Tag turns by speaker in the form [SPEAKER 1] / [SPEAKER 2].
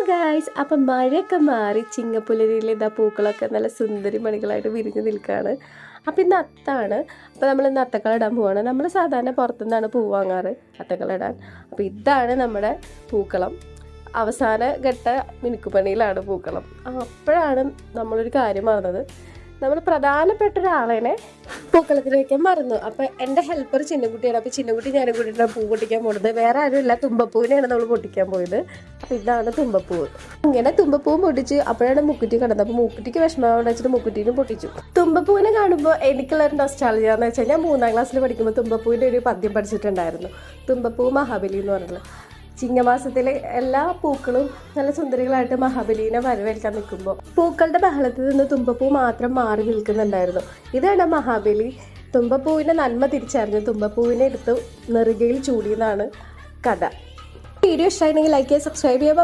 [SPEAKER 1] Guys, അപ്പം മഴയൊക്കെ മാറി ചിങ്ങപ്പുലരിയിൽ ഇതാ പൂക്കളൊക്കെ നല്ല സുന്ദരി മണികളായിട്ട് വിരിഞ്ഞ് നിൽക്കുകയാണ്. അപ്പം ഇന്ന് അത്താണ്. അപ്പോൾ നമ്മൾ ഇന്ന് അത്തക്കളിടാൻ പോവാണ്. നമ്മൾ സാധാരണ പുറത്തുനിന്നാണ് പൂ വാങ്ങാറ് അത്തക്കളിടാൻ. അപ്പോൾ ഇതാണ് നമ്മുടെ പൂക്കളം. അവസാന ഘട്ട മിനുക്കുപണിയിലാണ് പൂക്കളം. അപ്പോഴാണ് നമ്മളൊരു കാര്യം മറന്നത്. നമ്മൾ പ്രധാനപ്പെട്ട ഒരാളെ പൂക്കളത്തിന് വയ്ക്കാൻ മറന്നു. അപ്പം എൻ്റെ ഹെൽപ്പർ ചിന്നക്കുട്ടിയാണ്. അപ്പോൾ ചിന്നക്കുട്ടി ഞാനും കൂട്ടിയിട്ടാണ് പൂ പൊട്ടിക്കാൻ പോകുന്നത്. വേറെ ആരുമില്ല, തുമ്പപ്പൂവിനെയാണ് നമ്മൾ പൊട്ടിക്കാൻ പോയത്. അപ്പോൾ ഇതാണ് തുമ്പപ്പൂവ്. ഇങ്ങനെ തുമ്പപ്പൂവും പൊട്ടിച്ച് അപ്പോഴാണ് മുക്കുറ്റി കണ്ടത്. അപ്പോൾ മുക്കുറ്റിക്ക് വിഷമം വെച്ചിട്ട് മുക്കുറ്റീനും പൊട്ടിച്ചു. തുമ്പപ്പൂവിനെ കാണുമ്പോൾ എനിക്കുള്ളൊരു നൊസ്റ്റാൾജിയ എന്ന് വെച്ചാൽ, ഞാൻ 3ാം ക്ലാസ്സിൽ പഠിക്കുമ്പോൾ തുമ്പപ്പൂവിൻ്റെ ഒരു പദ്യം പഠിച്ചിട്ടുണ്ടായിരുന്നു. തുമ്പപ്പൂ മഹാബലി എന്ന് പറഞ്ഞിട്ടുള്ളത്. ചിങ്ങമാസത്തിലെ എല്ലാ പൂക്കളും നല്ല സുന്ദരികളായിട്ട് മഹാബലിനെ വരവേൽക്കാൻ നിൽക്കുമ്പോൾ പൂക്കളുടെ ബഹളത്തിൽ നിന്ന് തുമ്പപ്പൂ മാത്രം മാറി നിൽക്കുന്നുണ്ടായിരുന്നു. ഇതാണ് മഹാബലി. തുമ്പപ്പൂവിൻ്റെ നന്മ തിരിച്ചറിഞ്ഞ് തുമ്പപ്പൂവിനെ എടുത്ത് നെറുകയിൽ ചൂടിയെന്നാണ് കഥ. വീഡിയോ ഇഷ്ടമായിരുന്നെങ്കിൽ ലൈക്ക് ചെയ്യുക, സബ്സ്ക്രൈബ് ചെയ്യുക.